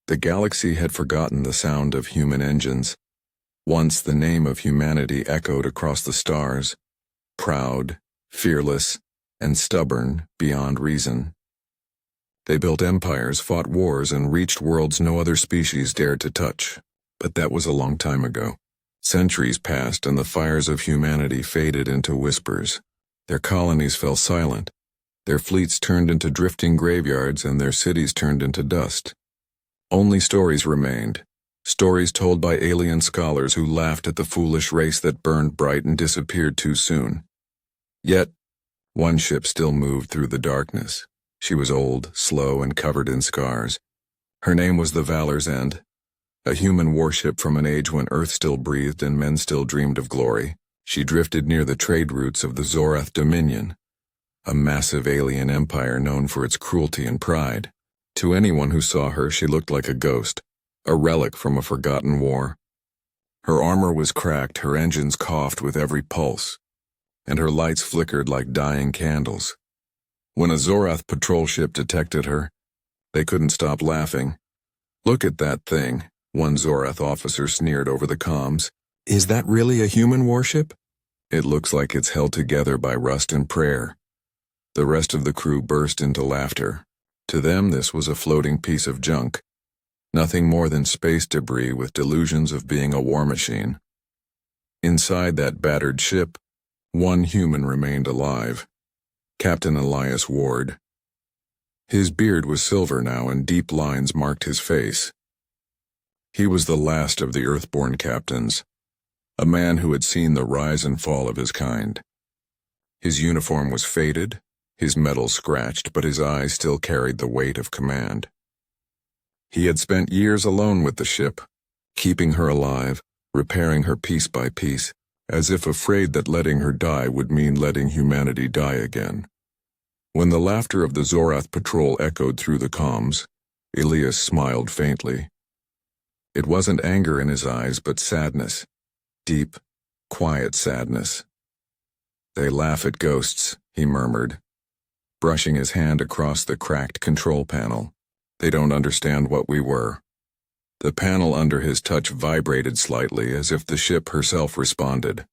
The galaxy had forgotten the sound of human engines. Once the name of humanity echoed across the stars, proud, fearless, and stubborn beyond reason. They built empires, fought wars, and reached worlds no other species dared to touch. But that was a long time ago. Centuries passed and the fires of humanity faded into whispers. Their colonies fell silent. Their fleets turned into drifting graveyards and their cities turned into dust. Only stories remained. Stories told by alien scholars who laughed at the foolish race that burned bright and disappeared too soon. Yet, one ship still moved through the darkness. She was old, slow, and covered in scars. Her name was the Valor's End, a human warship from an age when Earth still breathed and men still dreamed of glory. She drifted near the trade routes of the Zorath Dominion, a massive alien empire known for its cruelty and pride. To anyone who saw her, she looked like a ghost, a relic from a forgotten war. Her armor was cracked, her engines coughed with every pulse, and her lights flickered like dying candles. When a Zorath patrol ship detected her, they couldn't stop laughing. "Look at that thing," one Zorath officer sneered over the comms. "Is that really a human warship?" "It looks like it's held together by rust and prayer." The rest of the crew burst into laughter. To them, this was a floating piece of junk. Nothing more than space debris with delusions of being a war machine. Inside that battered ship, one human remained alive. Captain Elias Ward. His beard was silver now and deep lines marked his face. He was the last of the Earthborn captains, a man who had seen the rise and fall of his kind. His uniform was faded, his metal scratched, but his eyes still carried the weight of command. He had spent years alone with the ship, keeping her alive, repairing her piece by piece, as if afraid that letting her die would mean letting humanity die again. When the laughter of the Zorath patrol echoed through the comms, Elias smiled faintly. It wasn't anger in his eyes, but sadness. Deep, quiet sadness. "They laugh at ghosts," he murmured, brushing his hand across the cracked control panel. "They don't understand what we were." The panel under his touch vibrated slightly as if the ship herself responded.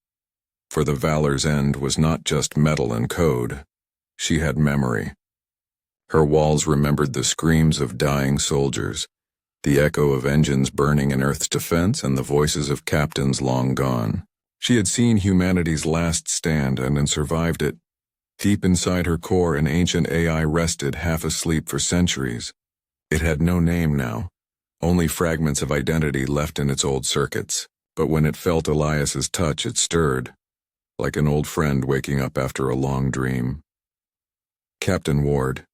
For the Valor's End was not just metal and code. She had memory. Her walls remembered the screams of dying soldiers, the echo of engines burning in Earth's defense, and the voices of captains long gone. She had seen humanity's last stand and survived it. Deep inside her core, an ancient AI rested, half asleep for centuries. It had no name now, only fragments of identity left in its old circuits. But when it felt Elias's touch, it stirred, like an old friend waking up after a long dream. "Captain Ward,"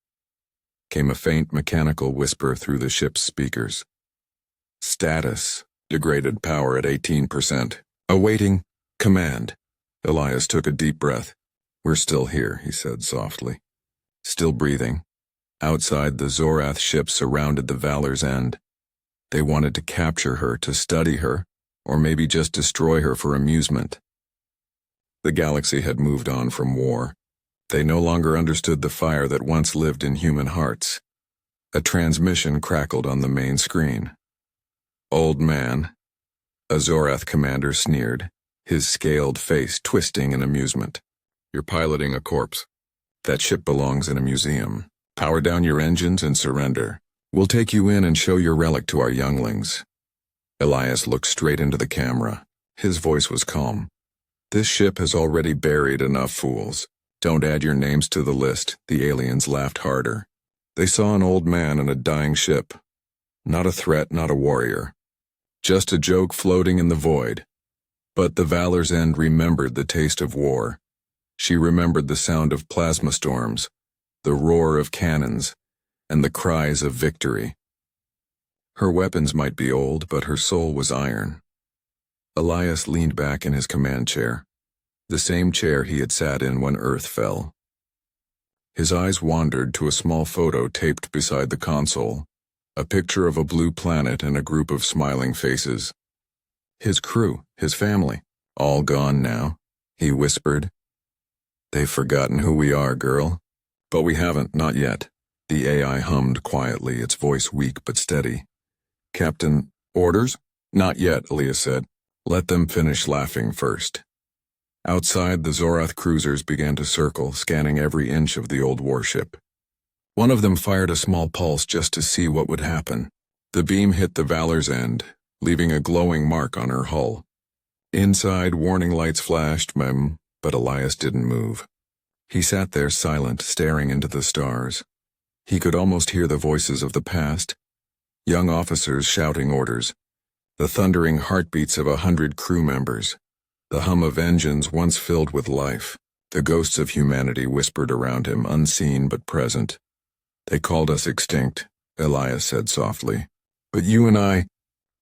came a faint mechanical whisper through the ship's speakers. "Status, degraded power at 18%. Awaiting command." Elias took a deep breath. "We're still here," he said softly. Still breathing. Outside, the Zorath ship surrounded the Valor's End. They wanted to capture her, to study her, or maybe just destroy her for amusement. The galaxy had moved on from war. They no longer understood the fire that once lived in human hearts. A transmission crackled on the main screen. "Old man," a Zorath commander sneered, his scaled face twisting in amusement. "You're piloting a corpse. That ship belongs in a museum. Power down your engines and surrender. We'll take you in and show your relic to our younglings." Elias looked straight into the camera. His voice was calm. "This ship has already buried enough fools. Don't add your names to the list." The aliens laughed harder. They saw an old man in a dying ship. Not a threat, not a warrior. Just a joke floating in the void. But the Valor's End remembered the taste of war. She remembered the sound of plasma storms, the roar of cannons, and the cries of victory. Her weapons might be old, but her soul was iron. Elias leaned back in his command chair, the same chair he had sat in when Earth fell. His eyes wandered to a small photo taped beside the console, a picture of a blue planet and a group of smiling faces. His crew, his family, all gone now, he whispered. "They've forgotten who we are, girl." "But we haven't, not yet." The AI hummed quietly, its voice weak but steady. Captain, orders? Not yet, Elias said. Let them finish laughing first. Outside, the Zorath cruisers began to circle, scanning every inch of the old warship. One of them fired a small pulse just to see what would happen. The beam hit the Valor's end, leaving a glowing mark on her hull. Inside, warning lights flashed, but Elias didn't move. He sat there silent, staring into the stars. He could almost hear the voices of the past, young officers shouting orders, the thundering heartbeats of 100 crew members, the hum of engines once filled with life. The ghosts of humanity whispered around him, unseen but present. They called us extinct, Elias said softly. But you and I,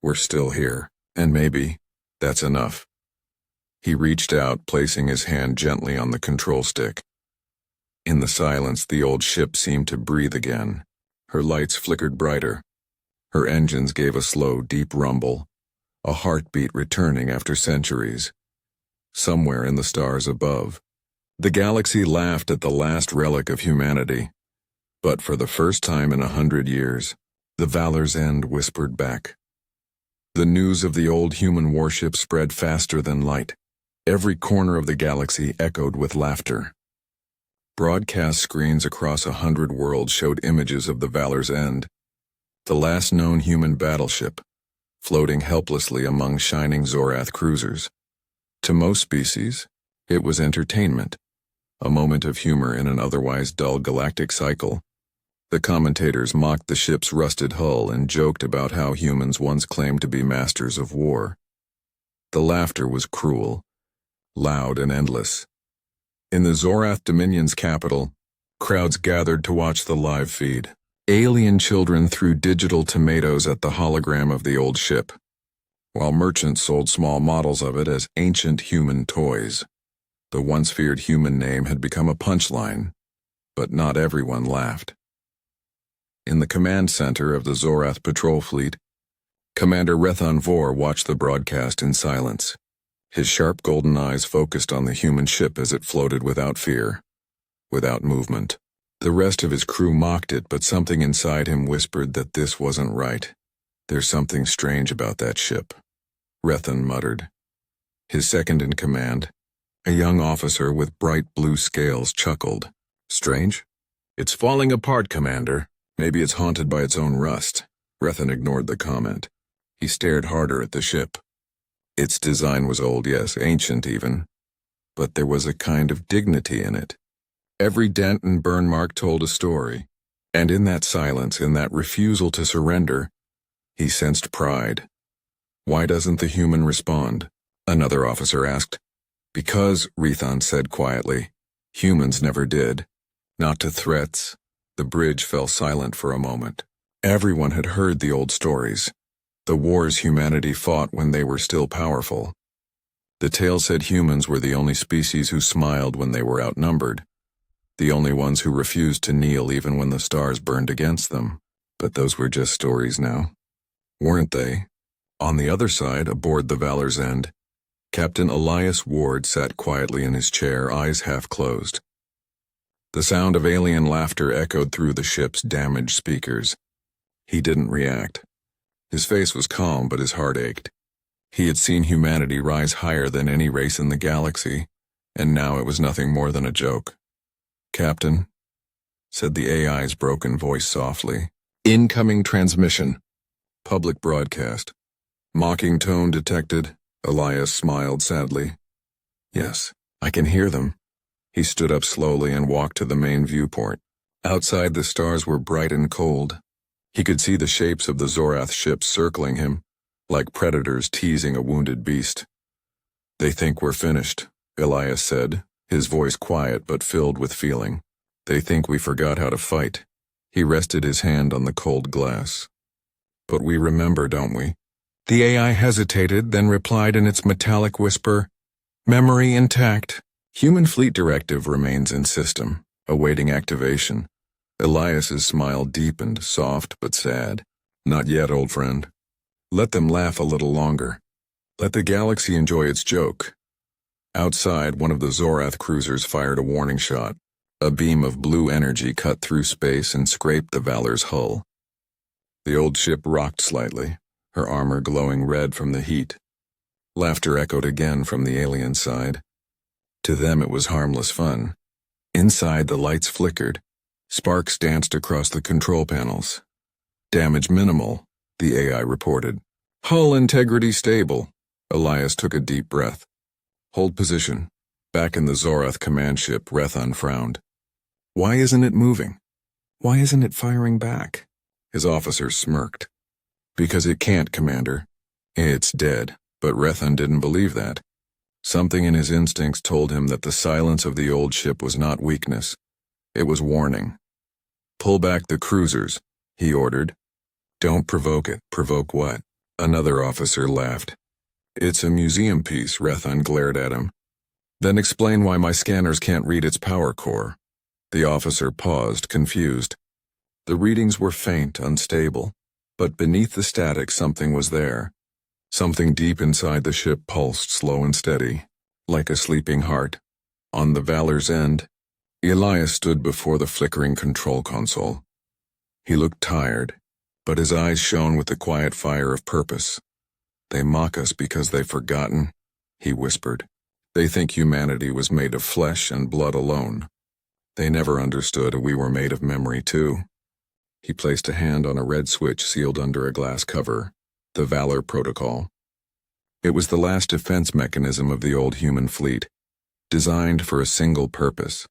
we're still here, and maybe that's enough. He reached out, placing his hand gently on the control stick. In the silence, the old ship seemed to breathe again. Her lights flickered brighter. Her engines gave a slow, deep rumble, a heartbeat returning after centuries. Somewhere in the stars above, the galaxy laughed at the last relic of humanity. But for the first time in 100 years, the Valor's End whispered back. The news of the old human warship spread faster than light. Every corner of the galaxy echoed with laughter. Broadcast screens across 100 worlds showed images of the Valor's End, the last known human battleship, floating helplessly among shining Zorath cruisers. To most species, it was entertainment, a moment of humor in an otherwise dull galactic cycle. The commentators mocked the ship's rusted hull and joked about how humans once claimed to be masters of war. The laughter was cruel, loud and endless. In the Zorath Dominion's capital, crowds gathered to watch the live feed. Alien children threw digital tomatoes at the hologram of the old ship, while merchants sold small models of it as ancient human toys. The once feared human name had become a punchline, but not everyone laughed. In the command center of the Zorath patrol fleet, Commander Rethan Vor watched the broadcast in silence. His sharp golden eyes focused on the human ship as it floated without fear, without movement. The rest of his crew mocked it, but something inside him whispered that this wasn't right. There's something strange about that ship, Rethan muttered. His second in command, a young officer with bright blue scales, chuckled. Strange? It's falling apart, Commander. Maybe it's haunted by its own rust. Rethan ignored the comment. He stared harder at the ship. Its design was old, yes, ancient even, but there was a kind of dignity in it. Every dent and burn mark told a story, and in that silence, in that refusal to surrender, he sensed pride. Why doesn't the human respond? Another officer asked. Because, Rethan said quietly, humans never did. Not to threats. The bridge fell silent for a moment. Everyone had heard the old stories, the wars humanity fought when they were still powerful. The tale said humans were the only species who smiled when they were outnumbered, the only ones who refused to kneel even when the stars burned against them. But those were just stories now, weren't they? On the other side, aboard the Valor's End, Captain Elias Ward sat quietly in his chair, eyes half closed. The sound of alien laughter echoed through the ship's damaged speakers. He didn't react. His face was calm, but his heart ached. He had seen humanity rise higher than any race in the galaxy, and now it was nothing more than a joke. Captain, said the AI's broken voice softly. Incoming transmission. Public broadcast. Mocking tone detected. Elias smiled sadly. Yes, I can hear them. He stood up slowly and walked to the main viewport. Outside, the stars were bright and cold. He could see the shapes of the Zorath ships circling him, like predators teasing a wounded beast. They think we're finished, Elias said, his voice quiet but filled with feeling. They think we forgot how to fight. He rested his hand on the cold glass. But we remember, don't we? The AI hesitated, then replied in its metallic whisper, Memory intact. Human fleet directive remains in system, awaiting activation. Elias's smile deepened, soft but sad. Not yet, old friend. Let them laugh a little longer. Let the galaxy enjoy its joke. Outside, one of the Zorath cruisers fired a warning shot. A beam of blue energy cut through space and scraped the Valor's hull. The old ship rocked slightly, her armor glowing red from the heat. Laughter echoed again from the alien side. To them it was harmless fun. Inside, the lights flickered. Sparks danced across the control panels. Damage minimal, the AI reported. Hull integrity stable. Elias took a deep breath. Hold position. Back in the Zorath command ship, Rethan frowned. Why isn't it moving? Why isn't it firing back? His officer smirked. Because it can't, Commander. It's dead, but Rethan didn't believe that. Something in his instincts told him that the silence of the old ship was not weakness. It was warning. Pull back the cruisers, he ordered. Don't provoke it. Provoke what? Another officer laughed. It's a museum piece, Rethan glared at him. Then explain why my scanners can't read its power core. The officer paused, confused. The readings were faint, unstable, but beneath the static something was there. Something deep inside the ship pulsed slow and steady, like a sleeping heart. On the Valor's end, Elias stood before the flickering control console. He looked tired, but his eyes shone with the quiet fire of purpose. They mock us because they've forgotten, he whispered. They think humanity was made of flesh and blood alone. They never understood we were made of memory too. He placed a hand on a red switch sealed under a glass cover, the Valor Protocol. It was the last defense mechanism of the old human fleet, designed for a single purpose,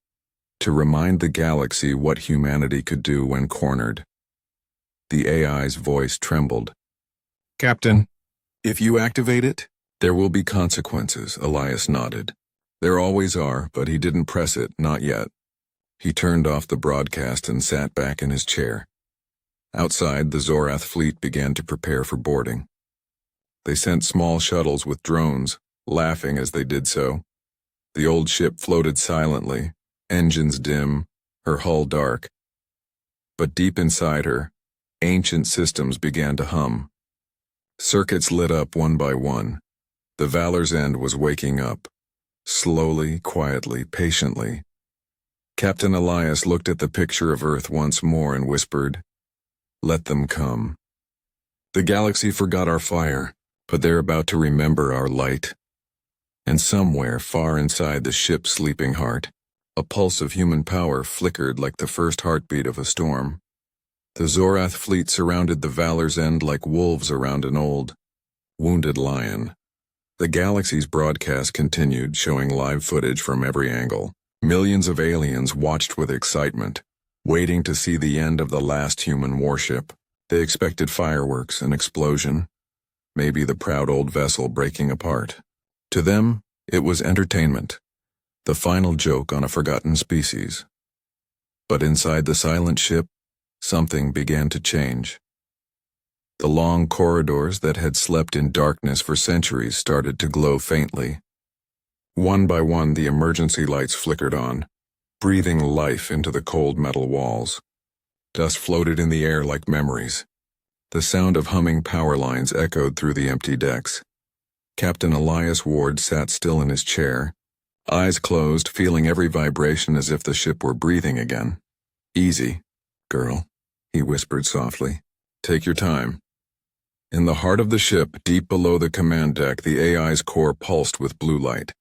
to remind the galaxy what humanity could do when cornered. The AI's voice trembled. Captain, if you activate it, there will be consequences, Elias nodded. There always are, but he didn't press it, not yet. He turned off the broadcast and sat back in his chair. Outside, the Zorath fleet began to prepare for boarding. They sent small shuttles with drones, laughing as they did so. The old ship floated silently, engines dim, her hull dark. But deep inside her, ancient systems began to hum. Circuits lit up one by one. The Valor's end was waking up, slowly, quietly, patiently. Captain Elias looked at the picture of Earth once more and whispered, "Let them come. The galaxy forgot our fire, but they're about to remember our light." And somewhere far inside the ship's sleeping heart, a pulse of human power flickered like the first heartbeat of a storm. The Zorath fleet surrounded the Valor's end like wolves around an old, wounded lion. The galaxy's broadcast continued, showing live footage from every angle. Millions of aliens watched with excitement, waiting to see the end of the last human warship. They expected fireworks, an explosion, maybe the proud old vessel breaking apart. To them, it was entertainment, the final joke on a forgotten species. But inside the silent ship, something began to change. The long corridors that had slept in darkness for centuries started to glow faintly. One by one, the emergency lights flickered on, breathing life into the cold metal walls. Dust floated in the air like memories. The sound of humming power lines echoed through the empty decks. Captain Elias Ward sat still in his chair, eyes closed, feeling every vibration as if the ship were breathing again. "Easy, girl," he whispered softly. "Take your time." In the heart of the ship, deep below the command deck, the AI's core pulsed with blue light.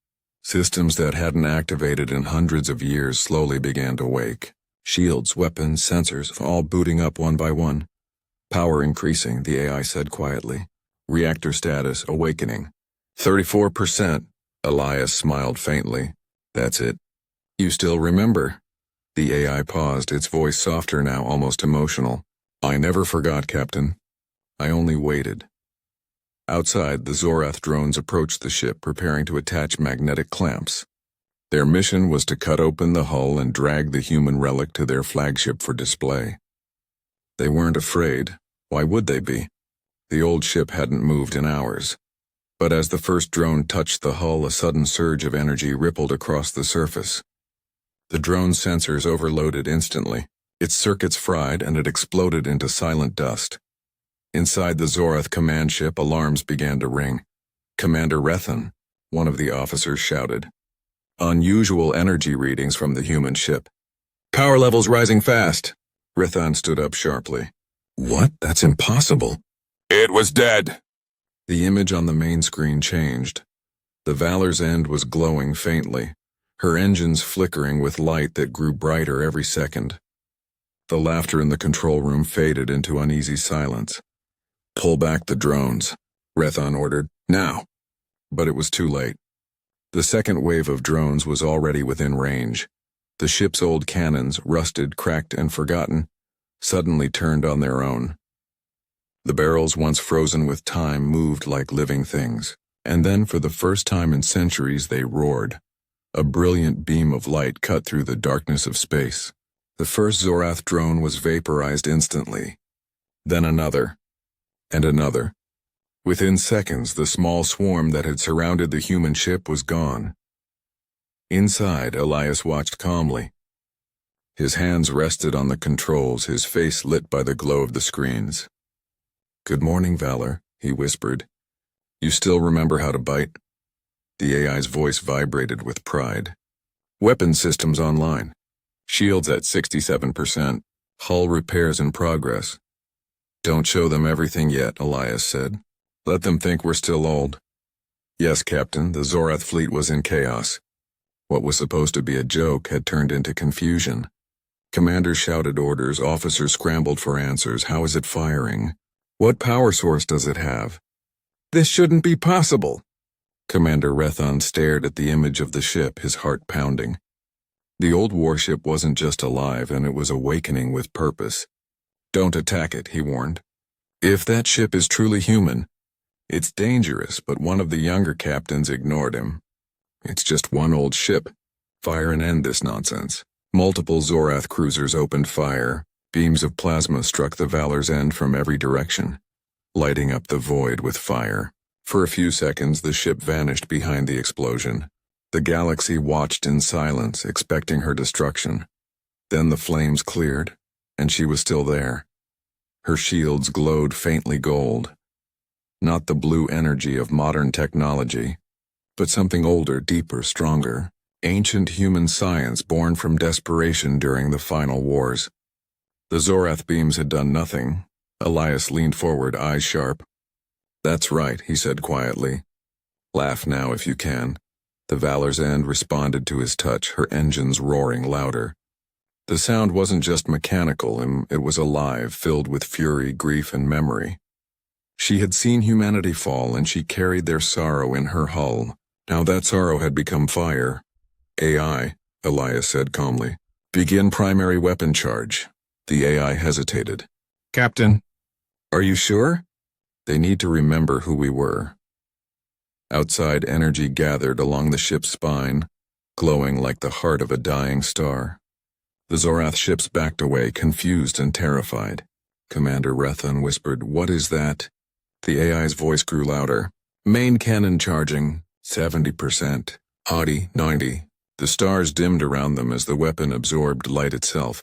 Systems that hadn't activated in hundreds of years slowly began to wake. Shields, weapons, sensors, all booting up one by one. Power increasing, the AI said quietly. Reactor status awakening. 34%. Elias smiled faintly. "That's it. You still remember?" The AI paused, its voice softer now, almost emotional. "I never forgot, Captain. I only waited." Outside, the Zorath drones approached the ship, preparing to attach magnetic clamps. Their mission was to cut open the hull and drag the human relic to their flagship for display. They weren't afraid. Why would they be? The old ship hadn't moved in hours. But as the first drone touched the hull, a sudden surge of energy rippled across the surface. The drone's sensors overloaded instantly. Its circuits fried, and it exploded into silent dust. Inside the Zorath command ship, alarms began to ring. "Commander Rethan," one of the officers shouted. Unusual energy readings from the human ship. "Power levels rising fast." Rethan stood up sharply. "What? That's impossible." It was dead. The image on the main screen changed. The Valor's end was glowing faintly, her engines flickering with light that grew brighter every second. The laughter in the control room faded into uneasy silence. "Pull back the drones," Rethon ordered. "Now." But it was too late. The second wave of drones was already within range. The ship's old cannons, rusted, cracked, and forgotten, suddenly turned on their own. The barrels, once frozen with time, moved like living things. And then, for the first time in centuries, they roared. A brilliant beam of light cut through the darkness of space. The first Zorath drone was vaporized instantly. Then another. And another. Within seconds, the small swarm that had surrounded the human ship was gone. Inside, Elias watched calmly. His hands rested on the controls, his face lit by the glow of the screens. "Good morning, Valor," he whispered. "You still remember how to bite?" The AI's voice vibrated with pride. "Weapon systems online. Shields at 67%. Hull repairs in progress." "Don't show them everything yet," Elias said. "Let them think we're still old." "Yes, Captain, the Zorath fleet was in chaos." What was supposed to be a joke had turned into confusion. Commanders shouted orders, officers scrambled for answers. "How is it firing? What power source does it have?" "This shouldn't be possible." Commander Rethon stared at the image of the ship, his heart pounding. The old warship wasn't just alive, and it was awakening with purpose. "Don't attack it," he warned. "If that ship is truly human, it's dangerous," but one of the younger captains ignored him. "It's just one old ship. Fire and end this nonsense." Multiple Zorath cruisers opened fire. Beams of plasma struck the Valor's end from every direction, lighting up the void with fire. For a few seconds, the ship vanished behind the explosion. The galaxy watched in silence, expecting her destruction. Then the flames cleared, and she was still there. Her shields glowed faintly gold. Not the blue energy of modern technology, but something older, deeper, stronger. Ancient human science born from desperation during the final wars. The Zorath beams had done nothing. Elias leaned forward, eyes sharp. "That's right," he said quietly. "Laugh now if you can." The Valor's end responded to his touch, her engines roaring louder. The sound wasn't just mechanical, it was alive, filled with fury, grief, and memory. She had seen humanity fall, and she carried their sorrow in her hull. Now that sorrow had become fire. "AI," Elias said calmly. "Begin primary weapon charge." The AI hesitated. "Captain." "Are you sure?" "They need to remember who we were." Outside, energy gathered along the ship's spine, glowing like the heart of a dying star. The Zorath ships backed away, confused and terrified. Commander Rethon whispered, "What is that?" The AI's voice grew louder. "Main cannon charging, 70%. Haughty, 90. The stars dimmed around them as the weapon absorbed light itself.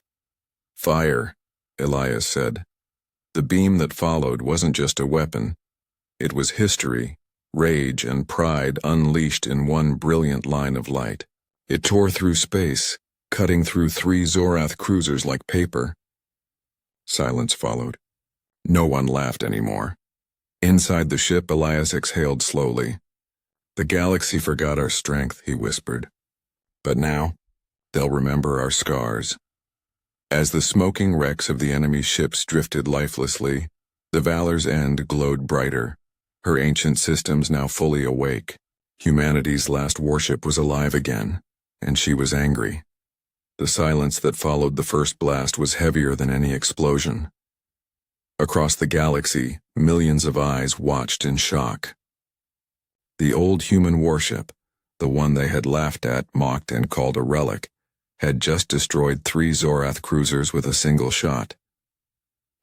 "Fire," Elias said. The beam that followed wasn't just a weapon. It was history, rage, and pride unleashed in one brilliant line of light. It tore through space, cutting through 3 Zorath cruisers like paper. Silence followed. No one laughed anymore. Inside the ship, Elias exhaled slowly. "The galaxy forgot our strength," he whispered. "But now, they'll remember our scars." As the smoking wrecks of the enemy's ships drifted lifelessly, the Valor's end glowed brighter, her ancient systems now fully awake. Humanity's last warship was alive again, and she was angry. The silence that followed the first blast was heavier than any explosion. Across the galaxy, millions of eyes watched in shock. The old human warship, the one they had laughed at, mocked, and called a relic, had just destroyed 3 Zorath cruisers with a single shot.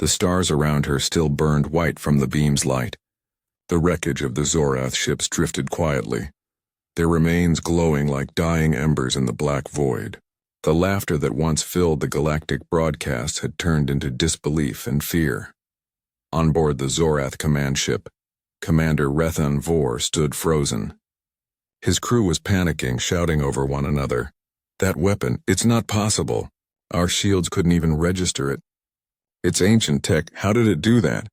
The stars around her still burned white from the beam's light. The wreckage of the Zorath ships drifted quietly, their remains glowing like dying embers in the black void. The laughter that once filled the galactic broadcasts had turned into disbelief and fear. On board the Zorath command ship, Commander Rethon Vor stood frozen. His crew was panicking, shouting over one another. "That weapon, it's not possible. Our shields couldn't even register it. It's ancient tech, how did it do that?"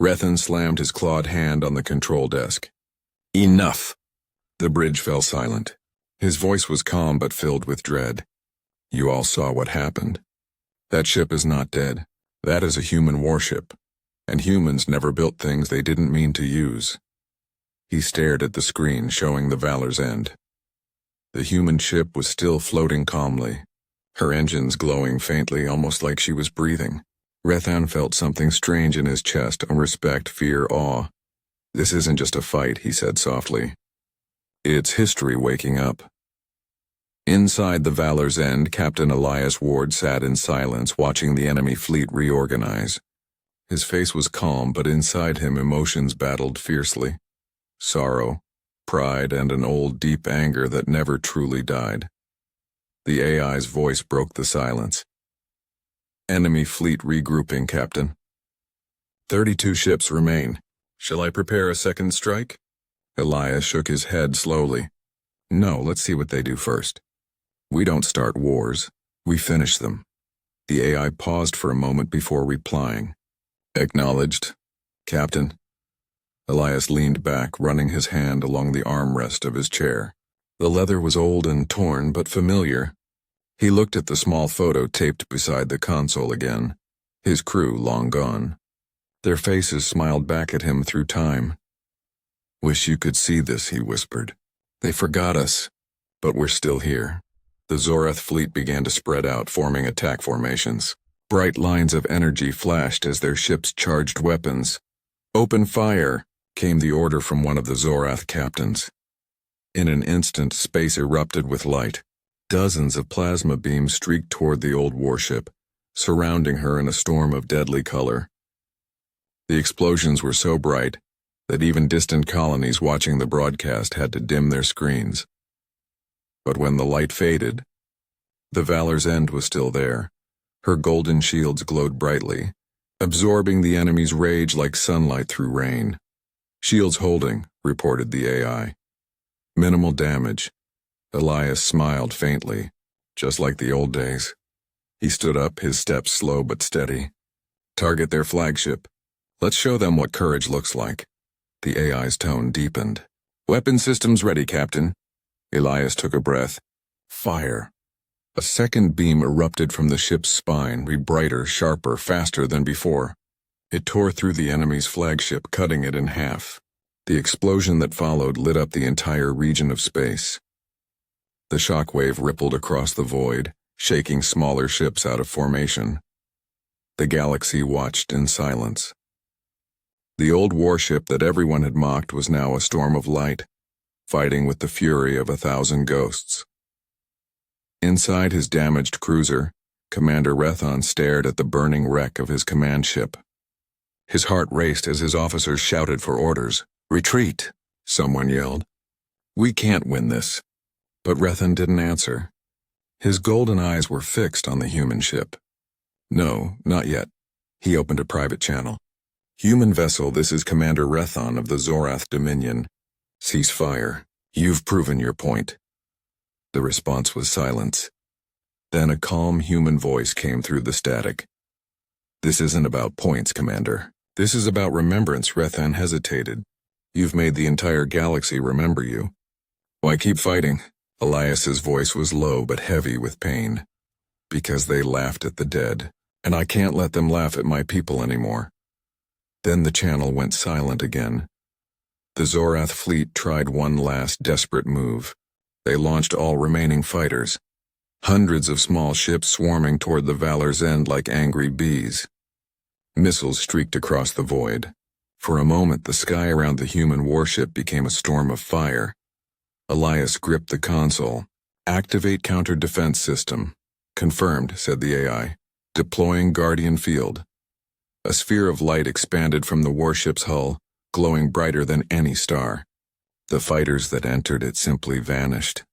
Rethan slammed his clawed hand on the control desk. Enough! The bridge fell silent. His voice was calm but filled with dread. You all saw what happened. That ship is not dead. That is a human warship. And humans never built things they didn't mean to use. He stared at the screen showing the Valor's End. The human ship was still floating calmly, her engines glowing faintly, almost like she was breathing. Rethan felt something strange in his chest, respect, fear, awe. This isn't just a fight, he said softly. It's history waking up. Inside the Valor's End, Captain Elias Ward sat in silence, watching the enemy fleet reorganize. His face was calm, but inside him emotions battled fiercely. Sorrow, pride, and an old deep anger that never truly died. The AI's voice broke the silence. Enemy fleet regrouping, Captain. 32 ships remain. Shall I prepare a second strike? Elias shook his head slowly. No, let's see what they do first. We don't start wars. We finish them. The AI paused for a moment before replying. Acknowledged, Captain. Elias leaned back, running his hand along the armrest of his chair. The leather was old and torn, but familiar. He looked at the small photo taped beside the console again, his crew long gone. Their faces smiled back at him through time. Wish you could see this, he whispered. They forgot us, but we're still here. The Zorath fleet began to spread out, forming attack formations. Bright lines of energy flashed as their ships charged weapons. Open fire, came the order from one of the Zorath captains. In an instant, space erupted with light. Dozens of plasma beams streaked toward the old warship, surrounding her in a storm of deadly color. The explosions were so bright that even distant colonies watching the broadcast had to dim their screens. But when the light faded, the Valor's End was still there. Her golden shields glowed brightly, absorbing the enemy's rage like sunlight through rain. Shields holding, reported the AI. Minimal damage. Elias smiled faintly, just like the old days. He stood up, his steps slow but steady. Target their flagship. Let's show them what courage looks like. The AI's tone deepened. Weapon systems ready, Captain. Elias took a breath. Fire. A second beam erupted from the ship's spine, brighter, sharper, faster than before. It tore through the enemy's flagship, cutting it in half. The explosion that followed lit up the entire region of space. The shockwave rippled across the void, shaking smaller ships out of formation. The galaxy watched in silence. The old warship that everyone had mocked was now a storm of light, fighting with the fury of 1,000 ghosts. Inside his damaged cruiser, Commander Rethan stared at the burning wreck of his command ship. His heart raced as his officers shouted for orders. Retreat, someone yelled. We can't win this. But Rethan didn't answer. His golden eyes were fixed on the human ship. No, not yet. He opened a private channel. Human vessel, this is Commander Rethan of the Zorath Dominion. Cease fire. You've proven your point. The response was silence. Then a calm human voice came through the static. This isn't about points, Commander. This is about remembrance. Rethan hesitated. You've made the entire galaxy remember you. Why keep fighting? Elias's voice was low but heavy with pain. Because they laughed at the dead, and I can't let them laugh at my people anymore. Then the channel went silent again. The Zorath fleet tried one last desperate move. They launched all remaining fighters. Hundreds of small ships swarming toward the Valor's End like angry bees. Missiles streaked across the void. For a moment, the sky around the human warship became a storm of fire. Elias gripped the console. Activate counter-defense system. Confirmed, said the AI. Deploying Guardian Field. A sphere of light expanded from the warship's hull, glowing brighter than any star. The fighters that entered it simply vanished.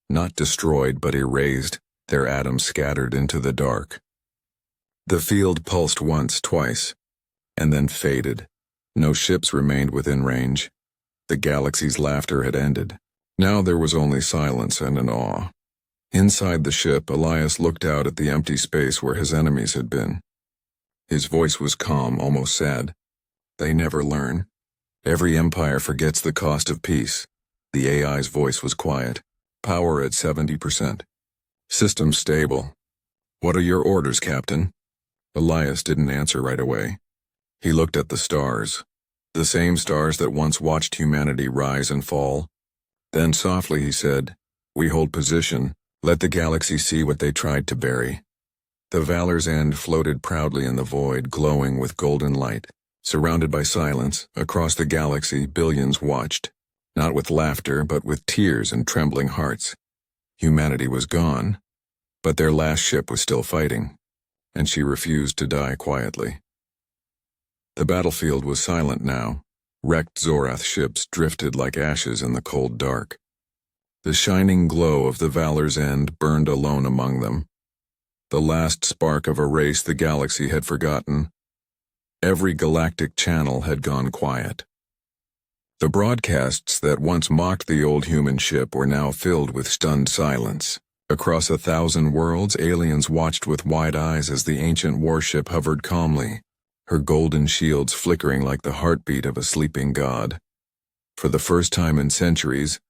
Not destroyed, but erased, their atoms scattered into the dark. The field pulsed once, twice, and then faded. No ships remained within range. The galaxy's laughter had ended. Now there was only silence and an awe. Inside the ship, Elias looked out at the empty space where his enemies had been. His voice was calm, almost sad. They never learn. Every empire forgets the cost of peace. The AI's voice was quiet. Power at 70%. System stable. What are your orders, Captain? Elias didn't answer right away. He looked at the stars. The same stars that once watched humanity rise and fall. Then softly he said, "We hold position. Let the galaxy see what they tried to bury." The Valor's End floated proudly in the void, glowing with golden light. Surrounded by silence, across the galaxy, billions watched. Not with laughter, but with tears and trembling hearts. Humanity was gone, but their last ship was still fighting, and she refused to die quietly. The battlefield was silent now. Wrecked Zorath ships drifted like ashes in the cold dark. The shining glow of the Valor's End burned alone among them. The last spark of a race the galaxy had forgotten. Every galactic channel had gone quiet. The broadcasts that once mocked the old human ship were now filled with stunned silence. Across 1,000 worlds, aliens watched with wide eyes as the ancient warship hovered calmly, her golden shields flickering like the heartbeat of a sleeping god. For the first time in centuries,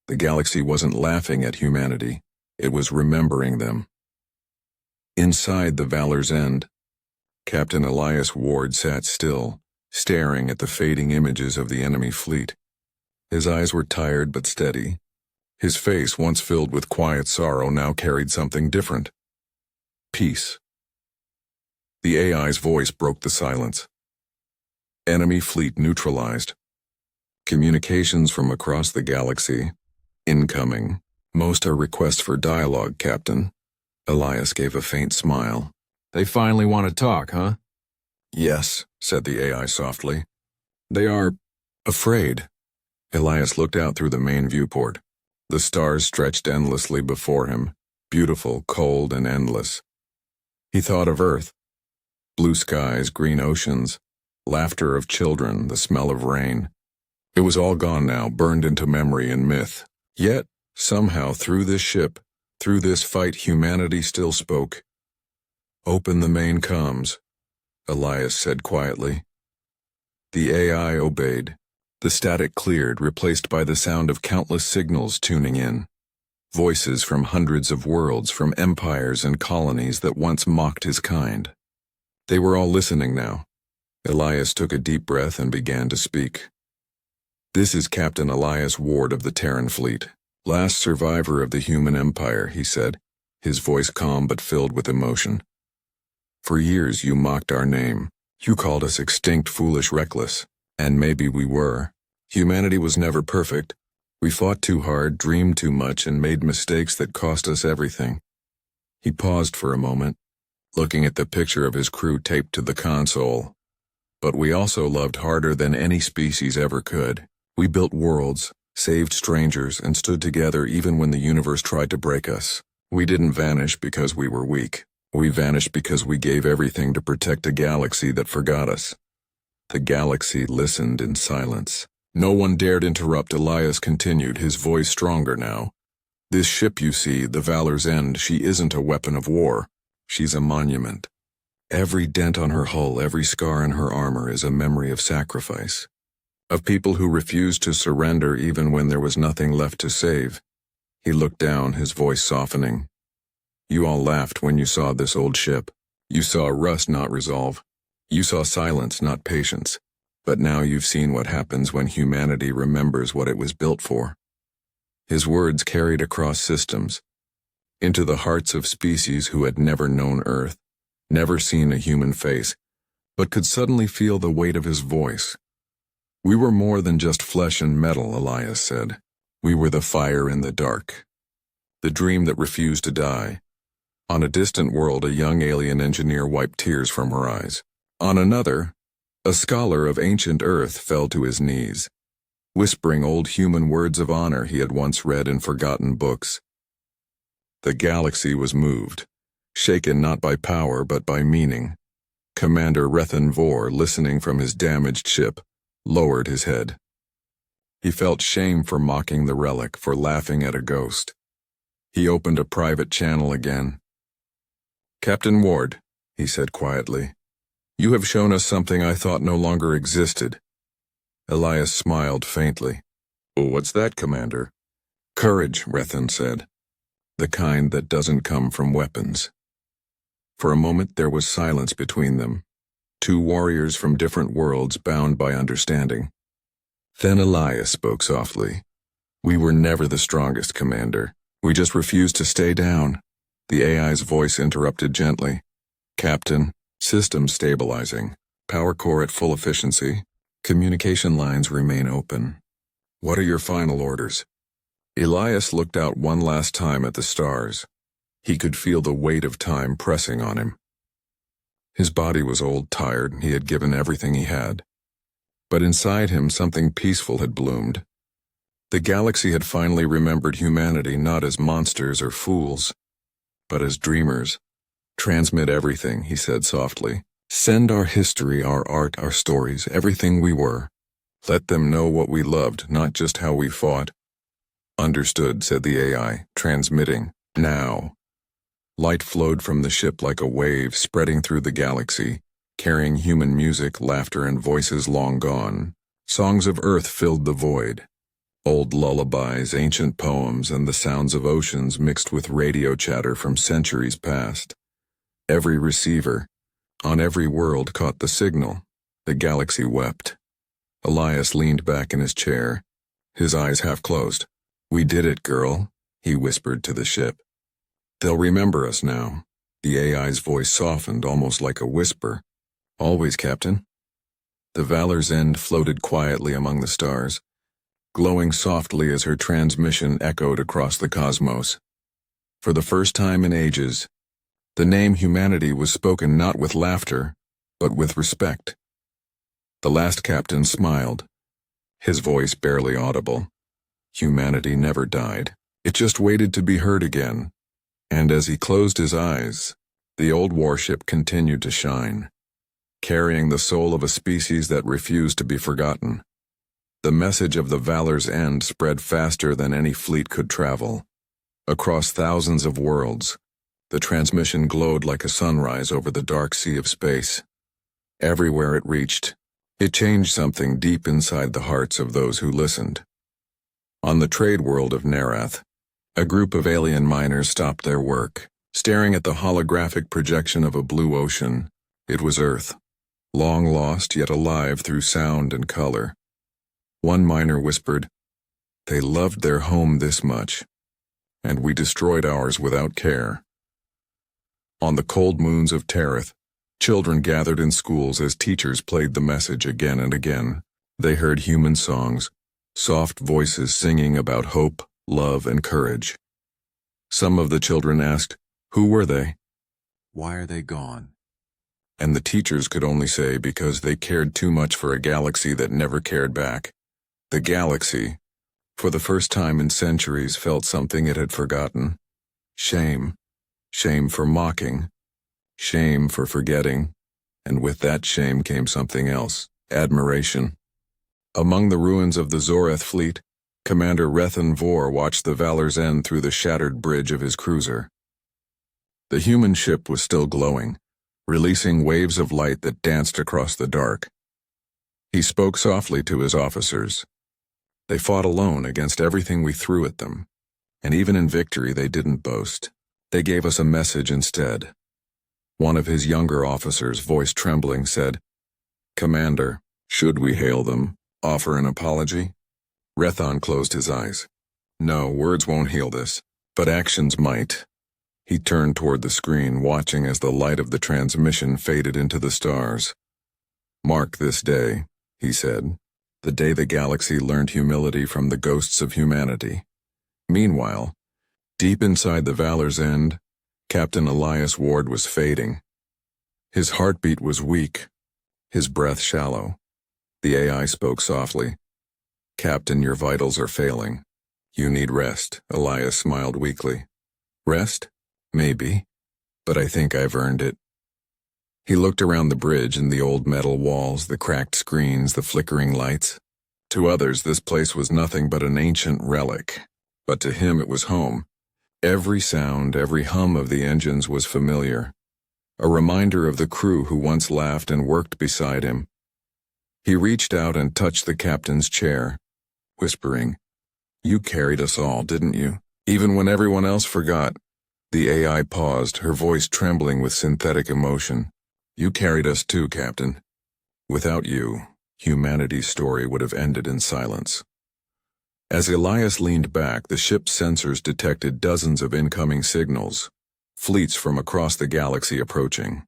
the galaxy wasn't laughing at humanity, it was remembering them. Inside the Valor's End, Captain Elias Ward sat still, staring at the fading images of the enemy fleet. His eyes were tired but steady. His face, once filled with quiet sorrow, now carried something different. Peace. The AI's voice broke the silence. Enemy fleet neutralized. Communications from across the galaxy. Incoming. Most are requests for dialogue, Captain. Elias gave a faint smile. They finally want to talk, huh? Yes, said the AI softly. They are afraid. Elias looked out through the main viewport. The stars stretched endlessly before him, beautiful, cold, and endless. He thought of Earth. Blue skies, green oceans, laughter of children, the smell of rain. It was all gone now, burned into memory and myth. Yet, somehow, through this ship, through this fight, humanity still spoke. "Open the main comms," Elias said quietly. The AI obeyed. The static cleared, replaced by the sound of countless signals tuning in. Voices from hundreds of worlds, from empires and colonies that once mocked his kind. They were all listening now. Elias took a deep breath and began to speak. "This is Captain Elias Ward of the Terran Fleet, last survivor of the human empire," he said, his voice calm but filled with emotion. "For years you mocked our name. You called us extinct, foolish, reckless. And maybe we were. Humanity was never perfect. We fought too hard, dreamed too much, and made mistakes that cost us everything." He paused for a moment, looking at the picture of his crew taped to the console. "But we also loved harder than any species ever could. We built worlds, saved strangers, and stood together even when the universe tried to break us. We didn't vanish because we were weak. We vanished because we gave everything to protect a galaxy that forgot us." The galaxy listened in silence. No one dared interrupt. Elias continued, his voice stronger now. "This ship you see, the Valor's End, she isn't a weapon of war. She's a monument. Every dent on her hull, every scar on her armor is a memory of sacrifice. Of people who refused to surrender even when there was nothing left to save." He looked down, his voice softening. "You all laughed when you saw this old ship. You saw rust, not resolve. You saw silence, not patience. But now you've seen what happens when humanity remembers what it was built for." His words carried across systems, into the hearts of species who had never known Earth, never seen a human face, but could suddenly feel the weight of his voice. "We were more than just flesh and metal," Elias said. "We were the fire in the dark. The dream that refused to die." On a distant world, a young alien engineer wiped tears from her eyes. On another, a scholar of ancient Earth fell to his knees, whispering old human words of honor he had once read in forgotten books. The galaxy was moved, shaken not by power but by meaning. Commander Rethan Vor, listening from his damaged ship, lowered his head. He felt shame for mocking the relic, for laughing at a ghost. He opened a private channel again. "Captain Ward," he said quietly, You have shown us something I thought no longer existed. Elias smiled faintly. Oh, what's that, Commander? Courage, Rethan said. The kind that doesn't come from weapons. For a moment there was silence between them. Two warriors from different worlds bound by understanding. Then Elias spoke softly. We were never the strongest, Commander. We just refused to stay down. The AI's voice interrupted gently. Captain, system stabilizing. Power core at full efficiency. Communication lines remain open. What are your final orders? Elias looked out one last time at the stars. He could feel the weight of time pressing on him. His body was old, tired, he had given everything he had. But inside him something peaceful had bloomed. The galaxy had finally remembered humanity not as monsters or fools, but as dreamers. Transmit everything, he said softly. Send our history, our art, our stories, everything we were. Let them know what we loved, not just how we fought. Understood, said the AI, transmitting. Now. Light flowed from the ship like a wave, spreading through the galaxy, carrying human music, laughter, and voices long gone. Songs of Earth filled the void. Old lullabies, ancient poems, and the sounds of oceans mixed with radio chatter from centuries past. Every receiver, on every world, caught the signal. The galaxy wept. Elias leaned back in his chair, his eyes half closed. We did it, girl, he whispered to the ship. They'll remember us now. The AI's voice softened almost like a whisper. Always, Captain. The Valor's End floated quietly among the stars, glowing softly as her transmission echoed across the cosmos. For the first time in ages, the name humanity was spoken not with laughter, but with respect. The last captain smiled, his voice barely audible. Humanity never died. It just waited to be heard again. And as he closed his eyes, the old warship continued to shine, carrying the soul of a species that refused to be forgotten. The message of the Valor's End spread faster than any fleet could travel. Across thousands of worlds, the transmission glowed like a sunrise over the dark sea of space. Everywhere it reached, it changed something deep inside the hearts of those who listened. On the trade world of Narath, a group of alien miners stopped their work, staring at the holographic projection of a blue ocean. It was Earth, long lost yet alive through sound and color. One miner whispered, "They loved their home this much, and we destroyed ours without care." On the cold moons of Terith, children gathered in schools as teachers played the message again and again. They heard human songs, soft voices singing about hope, love, and courage. Some of the children asked, who were they? Why are they gone? And the teachers could only say because they cared too much for a galaxy that never cared back. The galaxy, for the first time in centuries, felt something it had forgotten. Shame. Shame for mocking. Shame for forgetting. And with that shame came something else, admiration. Among the ruins of the Zoreth fleet, Commander Rethan Vor watched the Valor's End through the shattered bridge of his cruiser. The human ship was still glowing, releasing waves of light that danced across the dark. He spoke softly to his officers. They fought alone against everything we threw at them, and even in victory they didn't boast. They gave us a message instead. One of his younger officers, voice trembling, said, "Commander, should we hail them, offer an apology?" Rethan closed his eyes. No, words won't heal this, but actions might. He turned toward the screen, watching as the light of the transmission faded into the stars. Mark this day, he said, the day the galaxy learned humility from the ghosts of humanity. Meanwhile, deep inside the Valor's End, Captain Elias Ward was fading. His heartbeat was weak, his breath shallow. The AI spoke softly. "Captain, your vitals are failing. You need rest." Elias smiled weakly. "Rest? Maybe. But I think I've earned it." He looked around the bridge and the old metal walls, the cracked screens, the flickering lights. To others, this place was nothing but an ancient relic. But to him it was home. Every sound, every hum of the engines was familiar. a reminder of the crew who once laughed and worked beside him. He reached out and touched the captain's chair, whispering, "You carried us all, didn't you? Even when everyone else forgot." The AI paused, her voice trembling with synthetic emotion. "You carried us too, Captain. Without you, humanity's story would have ended in silence." As Elias leaned back, the ship's sensors detected dozens of incoming signals, fleets from across the galaxy approaching.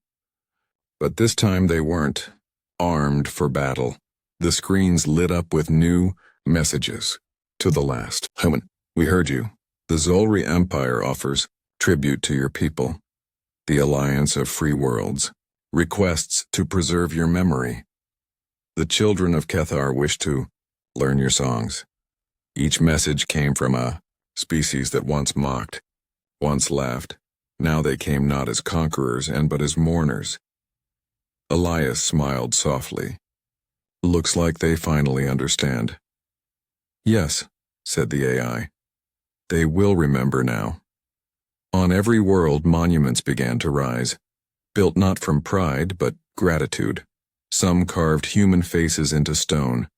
But this time they weren't armed for battle. The screens lit up with new messages. To the last. "Human, we heard you. The Zolri Empire offers tribute to your people. The Alliance of Free Worlds requests to preserve your memory. The children of Kethar wish to learn your songs." Each message came from a species that once mocked, once laughed. Now they came not as conquerors but as mourners. Elias smiled softly. "Looks like they finally understand." "Yes," said the AI. "They will remember now." On every world, monuments began to rise, built not from pride but gratitude. Some carved human faces into stone.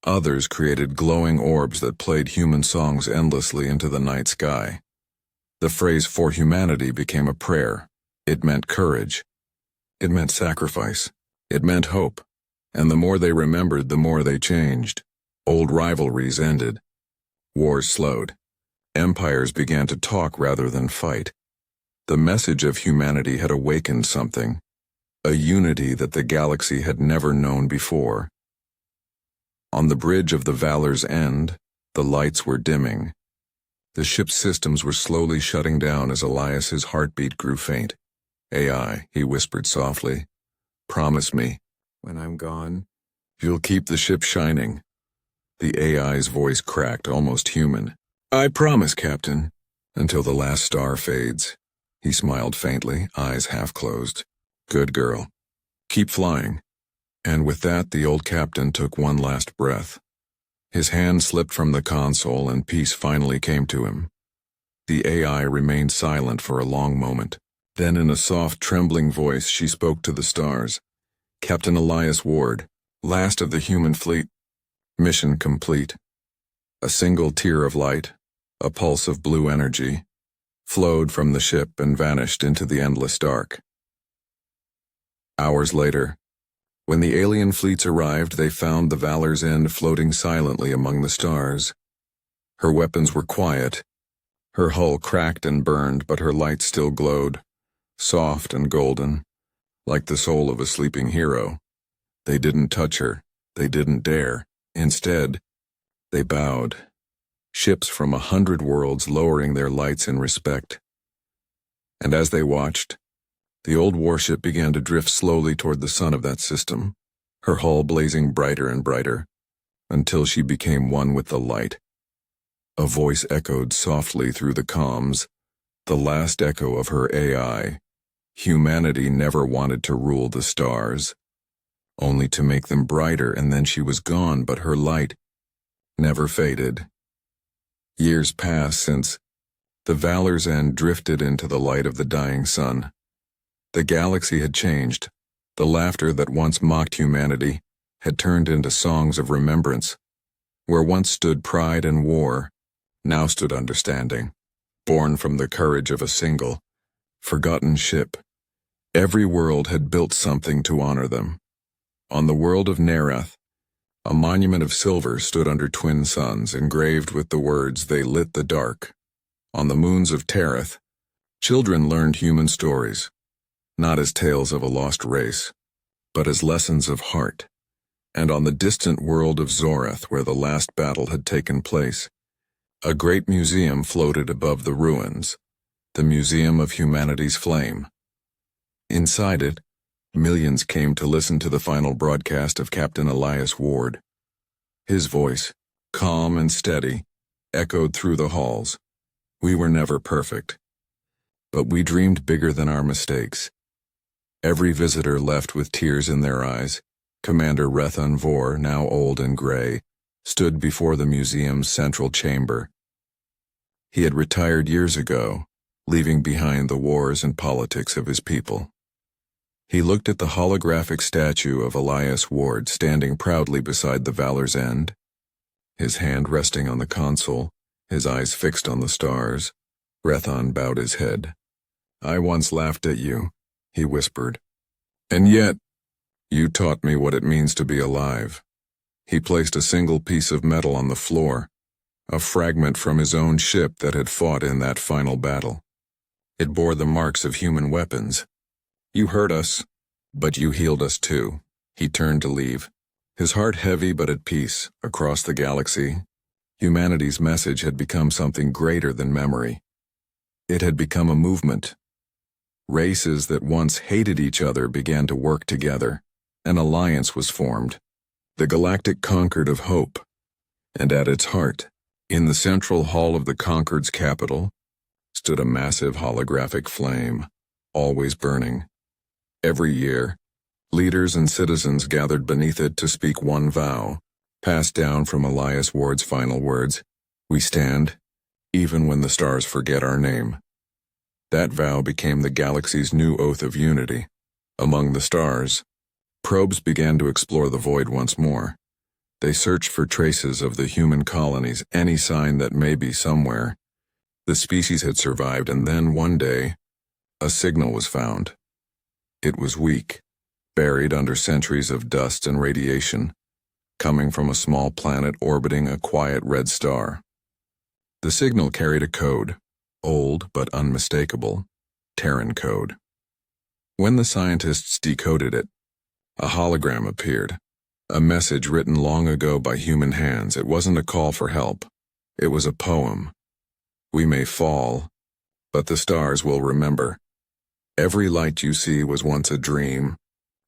Others created glowing orbs that played human songs endlessly into the night sky. The phrase "for humanity" became a prayer. It meant courage. It meant sacrifice. It meant hope. And the more they remembered, the more they changed. Old rivalries ended. Wars slowed. Empires began to talk rather than fight. The message of humanity had awakened something, a unity that the galaxy had never known before. On the bridge of the Valor's End, the lights were dimming. The ship's systems were slowly shutting down as Elias's heartbeat grew faint. "AI," he whispered softly, "promise me, when I'm gone, you'll keep the ship shining." The AI's voice cracked, almost human. "I promise, Captain, until the last star fades." He smiled faintly, eyes half closed. "Good girl. Keep flying." And with that, the old captain took one last breath. His hand slipped from the console and peace finally came to him. The AI remained silent for a long moment. Then in a soft, trembling voice, she spoke to the stars. "Captain Elias Ward, last of the human fleet. Mission complete." A single tear of light, a pulse of blue energy, flowed from the ship and vanished into the endless dark. Hours later, when the alien fleets arrived, they found the Valor's End floating silently among the stars. Her weapons were quiet. Her hull cracked and burned, but her light still glowed, soft and golden, like the soul of a sleeping hero. They didn't touch her. They didn't dare. Instead, they bowed. Ships from 100 worlds lowering their lights in respect. And as they watched, the old warship began to drift slowly toward the sun of that system, her hull blazing brighter and brighter, until she became one with the light. A voice echoed softly through the comms, the last echo of her AI. Humanity never wanted to rule the stars, only to make them brighter, and then she was gone, but her light never faded. Years passed since the Valor's End drifted into the light of the dying sun. The galaxy had changed. The laughter that once mocked humanity had turned into songs of remembrance. Where once stood pride and war, now stood understanding, born from the courage of a single, forgotten ship. Every world had built something to honor them. On the world of Nereth, a monument of silver stood under twin suns, engraved with the words, "They lit the dark." On the moons of Tereth, children learned human stories, not as tales of a lost race, but as lessons of heart. And on the distant world of Zoreth, where the last battle had taken place, a great museum floated above the ruins, the Museum of Humanity's Flame. Inside it, millions came to listen to the final broadcast of Captain Elias Ward. His voice, calm and steady, echoed through the halls. "We were never perfect, but we dreamed bigger than our mistakes." Every visitor left with tears in their eyes. Commander Rethan Vor, now old and gray, stood before the museum's central chamber. He had retired years ago, leaving behind the wars and politics of his people. He looked at the holographic statue of Elias Ward standing proudly beside the Valor's End, his hand resting on the console, his eyes fixed on the stars. Rethon bowed his head. "I once laughed at you," he whispered. "And yet, you taught me what it means to be alive." He placed a single piece of metal on the floor, a fragment from his own ship that had fought in that final battle. It bore the marks of human weapons. "You hurt us, but you healed us too." He turned to leave, his heart heavy but at peace. Across the galaxy, humanity's message had become something greater than memory. It had become a movement. Races that once hated each other began to work together. An alliance was formed, the Galactic Concord of Hope. And at its heart, in the central hall of the Concord's capital, stood a massive holographic flame, always burning. Every year, leaders and citizens gathered beneath it to speak one vow, passed down from Elias Ward's final words: "We stand, even when the stars forget our name." That vow became the galaxy's new oath of unity. Among the stars, probes began to explore the void once more. They searched for traces of the human colonies, any sign that maybe somewhere the species had survived, and then one day, a signal was found. It was weak, buried under centuries of dust and radiation, coming from a small planet orbiting a quiet red star. The signal carried a code, old but unmistakable, Terran code. When the scientists decoded it, a hologram appeared, a message written long ago by human hands. It wasn't a call for help. It was a poem. "We may fall, but the stars will remember. Every light you see was once a dream,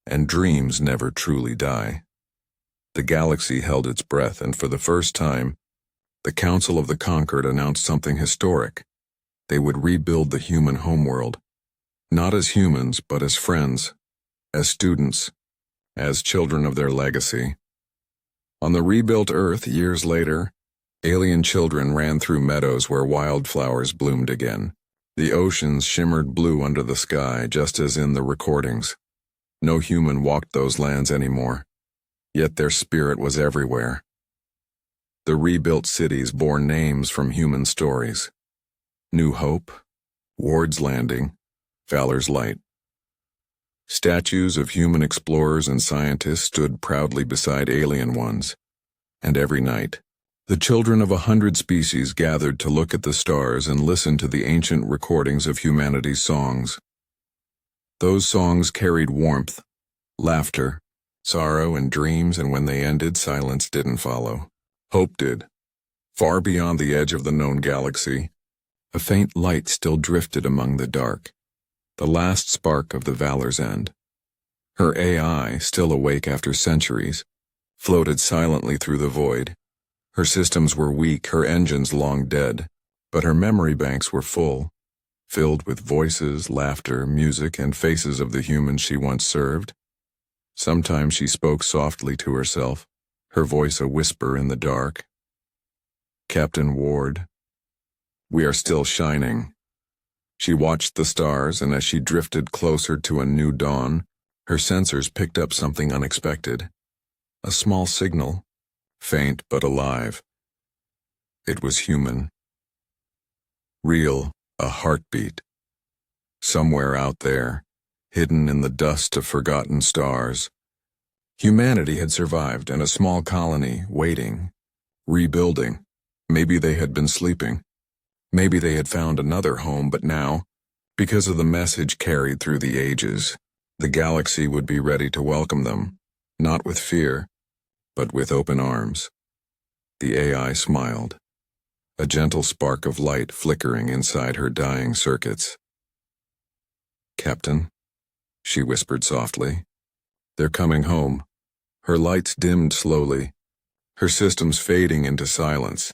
and dreams never truly die." The galaxy held its breath, and for the first time, the Council of the Conquered announced something historic. They would rebuild the human homeworld, not as humans, but as friends, as students, as children of their legacy. On the rebuilt Earth, years later, alien children ran through meadows where wildflowers bloomed again. The oceans shimmered blue under the sky, just as in the recordings. No human walked those lands anymore, yet their spirit was everywhere. The rebuilt cities bore names from human stories: New Hope, Ward's Landing, Valor's Light. Statues of human explorers and scientists stood proudly beside alien ones, and every night, the children of 100 species gathered to look at the stars and listen to the ancient recordings of humanity's songs. Those songs carried warmth, laughter, sorrow, and dreams, and when they ended, silence didn't follow. Hope did. Far beyond the edge of the known galaxy, a faint light still drifted among the dark, the last spark of the Valor's End. Her AI, still awake after centuries, floated silently through the void. Her systems were weak, her engines long dead, but her memory banks were full, filled with voices, laughter, music, and faces of the humans she once served. Sometimes she spoke softly to herself, her voice a whisper in the dark. "Captain Ward, we are still shining." She watched the stars, and as she drifted closer to a new dawn, her sensors picked up something unexpected. A small signal, faint but alive. It was human. Real, a heartbeat. Somewhere out there, hidden in the dust of forgotten stars, humanity had survived, and a small colony waiting, rebuilding. Maybe they had been sleeping. Maybe they had found another home, but now, because of the message carried through the ages, the galaxy would be ready to welcome them, not with fear, but with open arms. The AI smiled, a gentle spark of light flickering inside her dying circuits. "Captain," she whispered softly, "they're coming home." Her lights dimmed slowly, her systems fading into silence.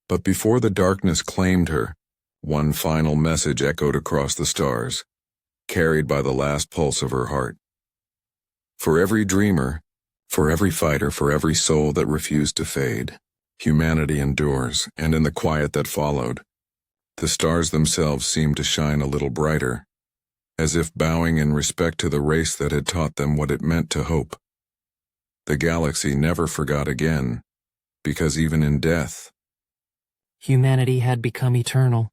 But before the darkness claimed her, one final message echoed across the stars, carried by the last pulse of her heart. For every dreamer, for every fighter, for every soul that refused to fade, humanity endures, and in the quiet that followed, the stars themselves seemed to shine a little brighter. as if bowing in respect to the race that had taught them what it meant to hope. The galaxy never forgot again, because even in death, Humanity had become eternal.